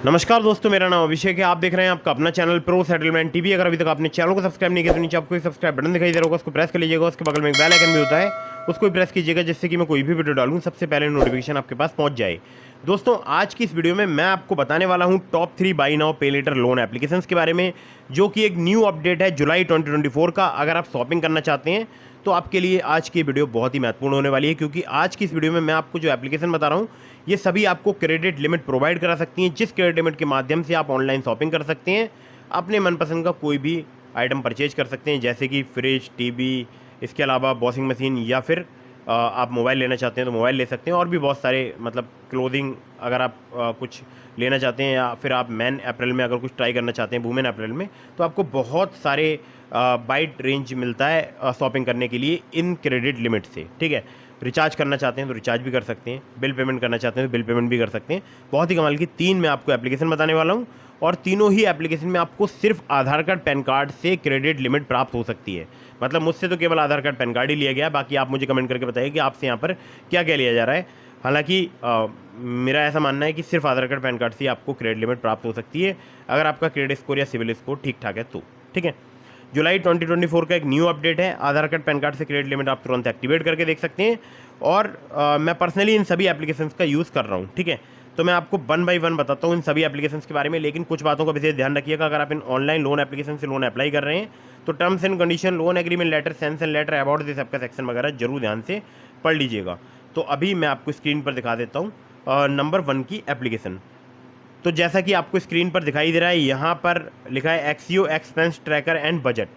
नमस्कार दोस्तों, मेरा नाम अभिषेक है। आप देख रहे हैं आपका अपना चैनल प्रो सेटलमेंट टीवी। अगर अभी तक आपने चैनल को सब्सक्राइब नहीं किया तो नीचे आपको एक सब्सक्राइब बटन दिखाई दे रहा होगा, उसको प्रेस कर लीजिएगा। उसके बगल में एक बेल आइकन भी होता है, उसको भी प्रेस कीजिएगा, जिससे कि मैं कोई भी वीडियो डालूं सबसे पहले नोटिफिकेशन आपके पास पहुंच जाए। दोस्तों, आज की इस वीडियो में मैं आपको बताने वाला हूं टॉप 3 बाई नाउ पे लेटर लोन एप्लीकेशंस के बारे में, जो कि एक न्यू अपडेट है जुलाई 2024 का। अगर आप शॉपिंग करना चाहते हैं तो आपके लिए आज की वीडियो बहुत ही महत्वपूर्ण होने वाली है, क्योंकि आज की इस वीडियो में मैं आपको जो एप्लीकेशन बता रहा हूँ ये सभी आपको क्रेडिट लिमिट प्रोवाइड करा सकती हैं, जिस क्रेडिट लिमिट के माध्यम से आप ऑनलाइन शॉपिंग कर सकते हैं, अपने मनपसंद का कोई भी आइटम परचेज कर सकते हैं, जैसे कि फ्रिज, टीवी, इसके अलावा वॉशिंग मशीन, या फिर आप मोबाइल लेना चाहते हैं तो मोबाइल ले सकते हैं, और भी बहुत सारे मतलब क्लोथिंग अगर आप कुछ लेना चाहते हैं, या फिर आप मैन अप्रैल में अगर कुछ ट्राई करना चाहते हैं, वुमेन अप्रैल में, तो आपको बहुत सारे वाइड रेंज मिलता है शॉपिंग करने के लिए इन क्रेडिट लिमिट से। ठीक है, रिचार्ज करना चाहते हैं तो रिचार्ज भी कर सकते हैं, बिल पेमेंट करना चाहते हैं तो बिल पेमेंट भी कर सकते हैं। बहुत ही कमाल की 3 मैं आपको एप्लीकेशन बताने वाला हूँ, और तीनों ही एप्लीकेशन में आपको सिर्फ आधार कार्ड पैन कार्ड से क्रेडिट लिमिट प्राप्त हो सकती है। मतलब मुझसे तो केवल आधार कार्ड पैन कार्ड ही लिया गया, बाकी आप मुझे कमेंट करके बताइए कि आपसे यहाँ पर क्या क्या लिया जा रहा है। हालांकि मेरा ऐसा मानना है कि सिर्फ आधार कार्ड पैन कार्ड से आपको क्रेडिट लिमिट प्राप्त हो सकती है, अगर आपका क्रेडिट स्कोर या सिविल स्कोर ठीक ठाक है तो। ठीक है, जुलाई 2024 का एक न्यू अपडेट है। आधार कार्ड पैन कार्ड से क्रेडिट लिमिट आप तुरंत एक्टिवेट करके देख सकते हैं, और मैं पर्सनली इन सभी एप्लीकेशंस का यूज़ कर रहा हूँ। ठीक है, तो मैं आपको 1 बाई 1 बताता हूँ इन सभी एप्लीकेशंस के बारे में, लेकिन कुछ बातों का विशेष ध्यान रखिएगा। अगर आप इन ऑनलाइन लोन एप्लीकेशन से लोन अप्लाई कर रहे हैं तो terms and condition, loan agreement letter, sense and letter, about this आपका सेक्शन वगैरह जरूर ध्यान से पढ़ लीजिएगा। तो अभी मैं आपको स्क्रीन पर दिखा देता हूँ नंबर 1 की एप्लीकेशन। तो जैसा कि आपको स्क्रीन पर दिखाई दे रहा है, यहाँ पर लिखा है एक्सीओ एक्सपेंस ट्रैकर एंड बजट।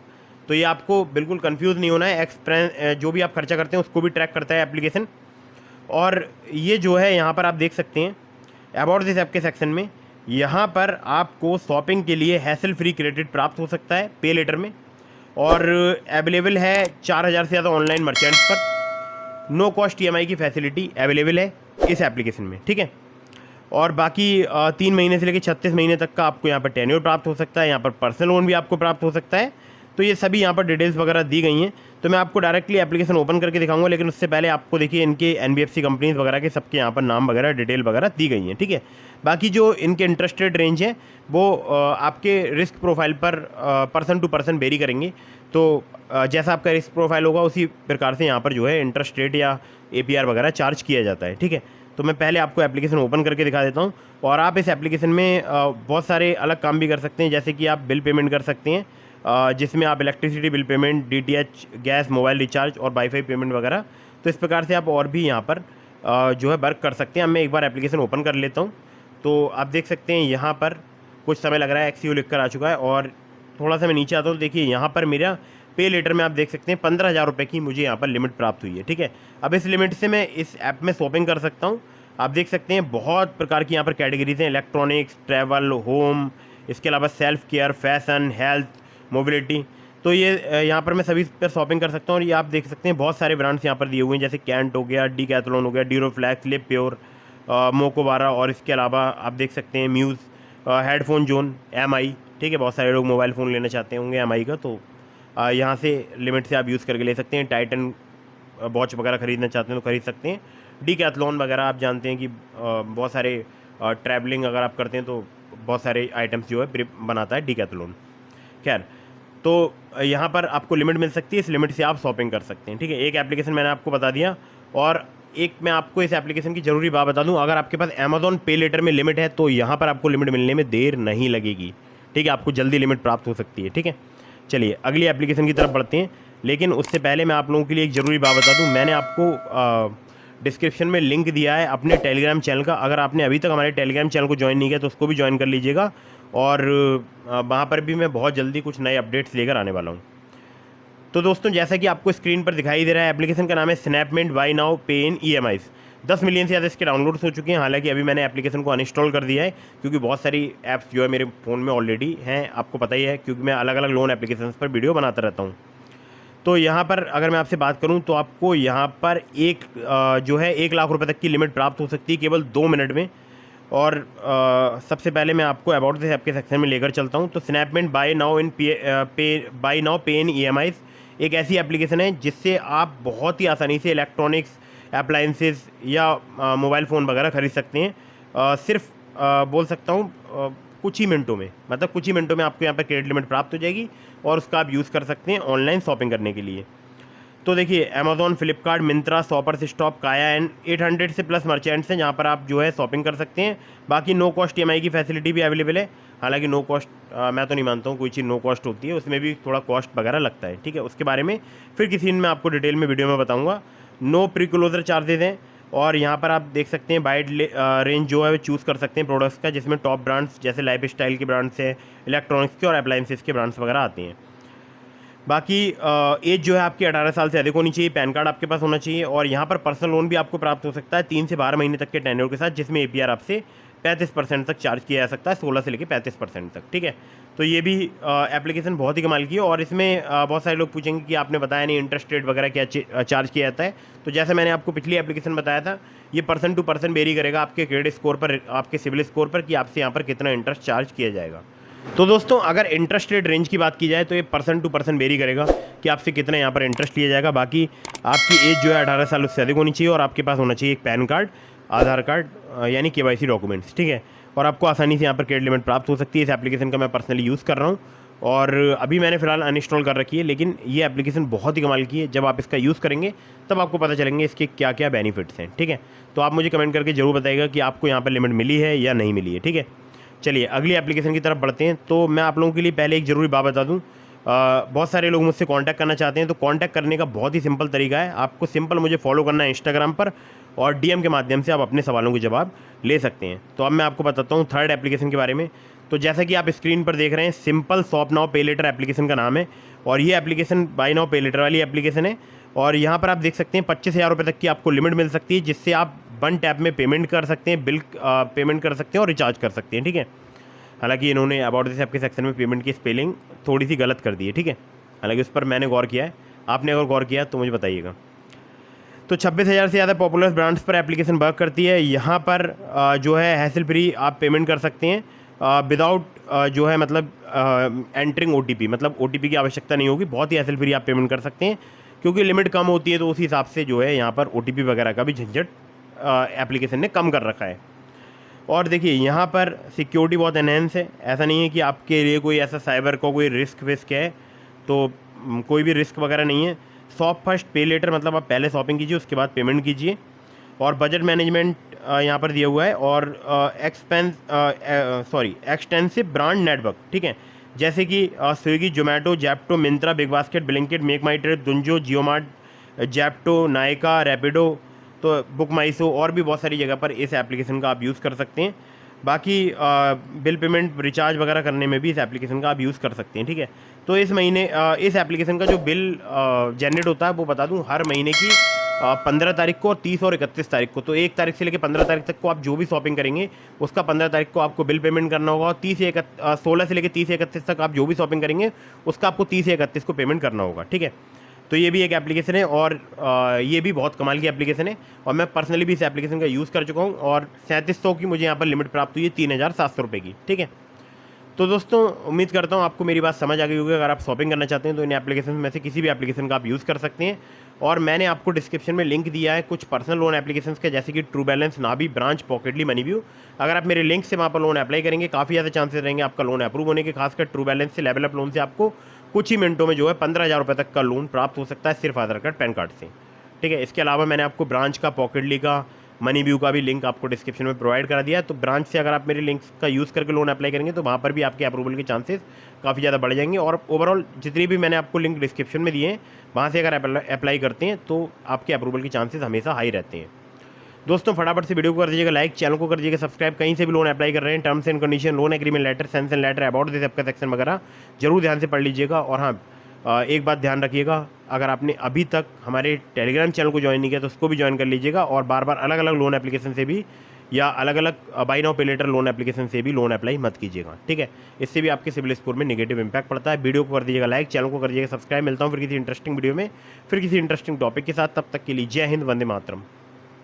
तो ये आपको बिल्कुल कंफ्यूज नहीं होना है, एक्सपेंस जो भी आप खर्चा करते हैं उसको भी ट्रैक करता है एप्लीकेशन। और ये जो है यहाँ पर आप देख सकते हैं अबाउट दिस ऐप के सेक्शन में, यहाँ पर आपको शॉपिंग के लिए हैसल फ्री क्रेडिट प्राप्त हो सकता है पे लेटर में, और अवेलेबल है 4000 से ज़्यादा ऑनलाइन मर्चेंट्स पर। नो कॉस्ट EMI की फैसिलिटी अवेलेबल है इस एप्लीकेशन में। ठीक है, और बाकी 3 महीने से लेकर 36 महीने तक का आपको यहाँ पर टेन्योर प्राप्त हो सकता है। यहाँ पर पर्सनल लोन भी आपको प्राप्त हो सकता है। तो ये सभी यहाँ पर डिटेल्स वगैरह दी गई हैं। तो मैं आपको डायरेक्टली एप्लीकेशन ओपन करके दिखाऊंगा, लेकिन उससे पहले आपको देखिए इनके NBFC कंपनीज वगैरह के सबके यहाँ पर नाम वगैरह डिटेल वगैरह दी गई हैं। ठीक है, बाकी जो इनके इंटरेस्ट रेट रेंज है वो आपके रिस्क प्रोफाइल पर पर्सन टू पर्सन वेरी करेंगे। तो जैसा आपका रिस्क प्रोफाइल होगा उसी प्रकार से यहाँ पर जो है इंटरेस्ट रेट या APR वगैरह चार्ज किया जाता है। ठीक है, तो मैं पहले आपको एप्लीकेशन ओपन करके दिखा देता हूँ, और आप इस एप्लीकेशन में बहुत सारे अलग काम भी कर सकते हैं, जैसे कि आप बिल पेमेंट कर सकते हैं, जिसमें आप electricity bill payment, DTH, gas, mobile recharge और वाईफाई पेमेंट वगैरह। तो इस प्रकार से आप और भी यहाँ पर जो है वर्क कर सकते हैं। अब मैं एक बार एप्लीकेशन ओपन कर लेता हूँ, तो आप देख सकते हैं यहाँ पर कुछ समय लग रहा है, एक्सीओ लिख कर आ चुका है, और थोड़ा सा मैं नीचे आता हूँ, देखिए यहाँ पर मेरा पे लेटर में आप देख सकते हैं 15,000 रुपये की मुझे यहाँ पर लिमिट प्राप्त हुई है। ठीक है, अब इस लिमिट से मैं इस ऐप में शॉपिंग कर सकता हूँ। आप देख सकते हैं बहुत प्रकार की यहाँ पर कैटेगरीज हैं, इलेक्ट्रॉनिक्स, ट्रैवल, होम, इसके अलावा self care, fashion, health, mobility. तो ये यहाँ पर मैं सभी पर शॉपिंग कर सकता हूँ, और ये आप देख सकते हैं बहुत सारे ब्रांड्स यहाँ पर दिए हुए हैं, जैसे कैंट हो गया, डीकैथलॉन हो गया, ड्यूरोफ्लैक्स, लिप प्योर, मोकोबारा, और इसके अलावा आप देख सकते हैं म्यूज़, हेडफोन जोन, MI। ठीक है, बहुत सारे लोग मोबाइल फ़ोन लेना चाहते होंगे MI का, तो यहाँ से लिमिट से आप यूज़ करके ले सकते हैं। टाइटन वॉच वगैरह ख़रीदना चाहते हैं तो खरीद सकते हैं। डीकैथलॉन वगैरह आप जानते हैं कि बहुत सारे ट्रैवलिंग अगर आप करते हैं तो बहुत सारे आइटम्स जो है बनाता है डीकैथलॉन। खैर, तो यहाँ पर आपको लिमिट मिल सकती है, इस लिमिट से आप शॉपिंग कर सकते हैं। ठीक है, एक एप्लीकेशन मैंने आपको बता दिया, और एक मैं आपको इस एप्लीकेशन की ज़रूरी बात बता दूँ, अगर आपके पास अमेज़ॉन पे लेटर में लिमिट है तो यहाँ पर आपको लिमिट मिलने में देर नहीं लगेगी। ठीक है, आपको जल्दी लिमिट प्राप्त हो सकती है। ठीक है, चलिए अगली एप्लीकेशन की तरफ बढ़ते हैं, लेकिन उससे पहले मैं आप लोगों के लिए एक ज़रूरी बात बता दूँ। मैंने आपको डिस्क्रिप्शन में लिंक दिया है अपने टेलीग्राम चैनल का। अगर आपने अभी तक हमारे टेलीग्राम चैनल को ज्वाइन नहीं किया तो उसको भी ज्वाइन कर लीजिएगा, और वहाँ पर भी मैं बहुत जल्दी कुछ नए अपडेट्स लेकर आने वाला हूँ। तो दोस्तों, जैसा कि आपको स्क्रीन पर दिखाई दे रहा है, एप्लीकेशन का नाम है स्नैपमेंट बाई नाउ पे इन EMIs। 10 मिलियन से ज़्यादा इसके डाउनलोड्स हो चुके हैं। हालांकि अभी मैंने एप्लीकेशन को अनइंस्टॉल कर दिया है, क्योंकि बहुत सारी ऐप्स जो है मेरे फ़ोन में ऑलरेडी हैं, आपको पता ही है, क्योंकि मैं अलग अलग लोन एप्लीकेशन पर वीडियो बनाता रहता हूँ। तो यहाँ पर अगर मैं आपसे बात करूँ तो आपको यहाँ पर जो है 1 लाख रुपए तक की लिमिट प्राप्त हो सकती है केवल 2 मिनट में। और सबसे पहले मैं आपको अबाउट दिस ऐप के सेक्शन में लेकर चलता हूँ। तो स्नैपमेंट बाय नाउ पे इन EMIs एक ऐसी एप्लीकेशन है जिससे आप बहुत ही आसानी से इलेक्ट्रॉनिक्स, अप्लाइंसेस या मोबाइल फ़ोन वगैरह खरीद सकते हैं, सिर्फ बोल सकता हूँ कुछ ही मिनटों में, मतलब कुछ ही मिनटों में आपको यहाँ पर क्रेडिट लिमिट प्राप्त हो जाएगी और उसका आप यूज़ कर सकते हैं ऑनलाइन शॉपिंग करने के लिए। तो देखिए Amazon, Flipkart, Myntra, shoppers stop, काया एंड 800 से प्लस मर्चेंट्स हैं जहाँ पर आप जो है शॉपिंग कर सकते हैं। बाकी नो कॉस्ट EMI की फैसिलिटी भी अवेलेबल है। हालांकि नो कॉस्ट मैं तो नहीं मानता हूँ कोई चीज़ नो कॉस्ट होती है, उसमें भी थोड़ा कॉस्ट वगैरह लगता है, ठीक है। उसके बारे में फिर किसी दिन मैं आपको डिटेल में वीडियो में बताऊँगा। नो प्री क्लोजर चार्जेज हैं और यहाँ पर आप देख सकते हैं वाइड रेंज जो है वो चूज़ कर सकते हैं प्रोडक्ट्स का, जिसमें टॉप ब्रांड्स जैसे लाइफ स्टाइल के ब्रांड्स है, इलेक्ट्रॉनिक्स के और अप्लायंसेस के ब्रांड्स वगैरह आते हैं। बाकी एज जो है आपकी 18 साल से अधिक होनी चाहिए, पैन कार्ड आपके पास होना चाहिए और यहाँ पर पर्सनल लोन भी आपको प्राप्त हो सकता है 3 से 12 महीने तक के टेन्योर के साथ, जिसमें APR आपसे 35% तक चार्ज किया जा सकता है, 16 से लेकर 35% तक, ठीक है। तो ये भी एप्लीकेशन बहुत ही कमाल की है और इसमें बहुत सारे लोग पूछेंगे कि आपने बताया नहीं इंटरेस्ट रेट वगैरह क्या चार्ज किया जाता है। तो जैसे मैंने आपको पिछली एप्लीकेशन बताया था, ये पर्सन टू पर्सन वेरी करेगा आपके क्रेडिट स्कोर पर, आपके सिविल स्कोर पर, कि आपसे यहाँ पर कितना इंटरेस्ट चार्ज किया जाएगा। तो दोस्तों अगर इंटरेस्ट रेट रेंज की बात की जाए तो ये पर्सन टू पर्सन वेरी करेगा कि आपसे कितना यहाँ पर इंटरेस्ट लिया जाएगा। बाकी आपकी एज जो है 18 साल उससे अधिक होनी चाहिए और आपके पास होना चाहिए एक पैन कार्ड, आधार कार्ड यानी KYC डॉक्यूमेंट्स, ठीक है। और आपको आसानी से यहाँ पर क्रेडिट लिमिट प्राप्त हो सकती है। इस एप्लीकेशन का मैं पर्सनली यूज़ कर रहा हूँ और अभी मैंने फ़िलहाल अनइंस्टॉल कर रखी है, लेकिन ये एप्लीकेशन बहुत ही कमाल की है। जब आप इसका यूज़ करेंगे तब आपको पता चलेंगे इसके क्या क्या बेनिफिट्स हैं, ठीक है। तो आप मुझे कमेंट करके ज़रूर बताइएगा कि आपको यहाँ पर लिमिट मिली है या नहीं मिली है, ठीक है। चलिए अगली एप्लीकेशन की तरफ बढ़ते हैं। तो मैं आप लोगों के लिए पहले एक ज़रूरी बात बता दूं, बहुत सारे लोग मुझसे कांटेक्ट करना चाहते हैं। तो कांटेक्ट करने का बहुत ही सिंपल तरीका है, आपको सिंपल मुझे फॉलो करना है इंस्टाग्राम पर और DM के माध्यम से आप अपने सवालों के जवाब ले सकते हैं। तो अब मैं आपको बताता हूँ थर्ड एप्लीकेशन के बारे में। तो जैसा कि आप स्क्रीन पर देख रहे हैं, सिंपल शॉप नाउ पे लेटर एप्लीकेशन का नाम है और ये एप्लीकेशन बाय नाउ पे लेटर वाली एप्लीकेशन है। और यहाँ पर आप देख सकते हैं 25,000 रुपये तक की आपको लिमिट मिल सकती है, जिससे आप 1 टैप में पेमेंट कर सकते हैं, बिल पेमेंट कर सकते हैं और रिचार्ज कर सकते हैं, ठीक है। हालांकि इन्होंने अबाउट दिस ऐप के सेक्शन में पेमेंट की स्पेलिंग थोड़ी सी गलत कर दी है, ठीक है। हालांकि उस पर मैंने गौर किया है, आपने अगर गौर किया तो मुझे बताइएगा। तो 26,000 से ज़्यादा पॉपुलर ब्रांड्स पर एप्लीकेशन वर्क करती है। यहाँ पर जो है हैसल फ्री आप पेमेंट कर सकते हैं विदाउट जो है मतलब एंटरिंग OTP, मतलब OTP की आवश्यकता नहीं होगी। बहुत ही हैसल फ्री आप पेमेंट कर सकते हैं क्योंकि लिमिट कम होती है, तो उसी हिसाब से जो है यहाँ पर OTP वगैरह का भी झंझट एप्लीकेशन ने कम कर रखा है। और देखिए यहाँ पर सिक्योरिटी बहुत एनहेंस है, ऐसा नहीं है कि आपके लिए कोई ऐसा साइबर का कोई रिस्क विस्क है, तो कोई भी रिस्क वगैरह नहीं है। शॉप फर्स्ट पे लेटर, मतलब आप पहले शॉपिंग कीजिए उसके बाद पेमेंट कीजिए। और बजट मैनेजमेंट यहाँ पर दिया हुआ है और एक्सटेंसिव ब्रांड नेटवर्क, ठीक है। जैसे कि Swiggy, Zomato, Zepto, Myntra, Big Basket, Blinkit, Make My Trip, Dunzo, Jio Mart, Zepto, Nykaa, Rapido, तो बुक माई शो और भी बहुत सारी जगह पर इस एप्लीकेशन का आप यूज़ कर सकते हैं। बाकी बिल पेमेंट, रिचार्ज वगैरह करने में भी इस एप्लीकेशन का आप यूज़ कर सकते हैं, ठीक है। तो इस महीने इस एप्लीकेशन का जो बिल जनरेट होता है वो बता दूं, हर महीने की 15 तारीख को, 30 और 31 तारीख को। तो 1 तारीख से लेकर 15 तारीख तक को आप जो भी शॉपिंग करेंगे उसका 15 तारीख को आपको बिल पेमेंट करना होगा और 16 से लेकर 30 या 31 तक आप जो भी शॉपिंग करेंगे उसका आपको 30 या 31 को पेमेंट करना होगा, ठीक है। तो ये भी एक एप्लीकेशन है और ये भी बहुत कमाल की एप्लीकेशन है और मैं पर्सनली भी इस एप्लीकेशन का यूज़ कर चुका हूँ और 3700 की मुझे यहाँ पर लिमिट प्राप्त हुई है, 3,700 रुपये की, ठीक है। तो दोस्तों उम्मीद करता हूँ आपको मेरी बात समझ आ गई होगी। अगर आप शॉपिंग करना चाहते हैं तो इन एप्लीकेशन में से किसी भी एप्लीकेशन का आप यूज़ कर सकते हैं और मैंने आपको डिस्क्रिप्शन में लिंक दिया है कुछ पर्सनल लोन एप्लीकेशंस के, जैसे कि ट्रू बैलेंस, नाभी, ब्रांच, पॉकेटली, मनीव्यू। अगर आप मेरे लिंक से वहाँ पर लोन अप्लाई करेंगे काफ़ी ज़्यादा चांसेस रहेंगे आपका लोन अप्रूव होने के। खासकर ट्रू बैलेंस से, लेवल अप लोन से आपको कुछ ही मिनटों में जो है 15,000 रुपये तक का लोन प्राप्त हो सकता है सिर्फ आधार कार्ड, पैन कार्ड से, ठीक है। इसके अलावा मैंने आपको ब्रांच का, पॉकेटली का, मनीव्यू का भी लिंक आपको डिस्क्रिप्शन में प्रोवाइड करा दिया है। तो ब्रांच से अगर आप मेरे लिंक्स का यूज़ करके लोन अप्लाई करेंगे तो वहाँ पर भी आपके अप्रूवल के चांसेस काफ़ी ज़्यादा बढ़ जाएंगे। और ओवरऑल जितनी भी मैंने आपको लिंक डिस्क्रिप्शन में दिए हैं वहाँ से अगर अप्लाई करते हैं तो आपके अप्रूवल के चांसेस हमेशा हाई रहते हैं। दोस्तों फटाफट से वीडियो को कर दीजिएगा लाइक, चैनल को कर दीजिएगा सब्सक्राइब। कहीं से भी लोन अप्लाई कर रहे हैं, terms and condition, loan agreement letter, sanction letter, about this app का सेक्शन वगैरह जरूर ध्यान से पढ़ लीजिएगा। और हाँ, एक बात ध्यान रखिएगा, अगर आपने अभी तक हमारे टेलीग्राम चैनल को ज्वाइन नहीं किया तो उसको भी ज्वाइन कर लीजिएगा और बार बार अलग अलग लोन एप्लीकेशन से भी या अलग अलग बाय नाउ पे लेटर लोन एप्लीकेशन से भी लोन अप्लाई मत कीजिएगा, ठीक है। इससे भी आपके सिविल स्कोर में नेगेटिव इंपैक्ट पड़ता है। वीडियो को कर दीजिएगा लाइक, चैनल को कर दीजिएगा सब्सक्राइब। मिलता हूँ फिर किसी इंटरेस्टिंग वीडियो में, फिर किसी इंटरेस्टिंग टॉपिक के साथ। तब तक के लिए जय हिंद, वंदे मातरम।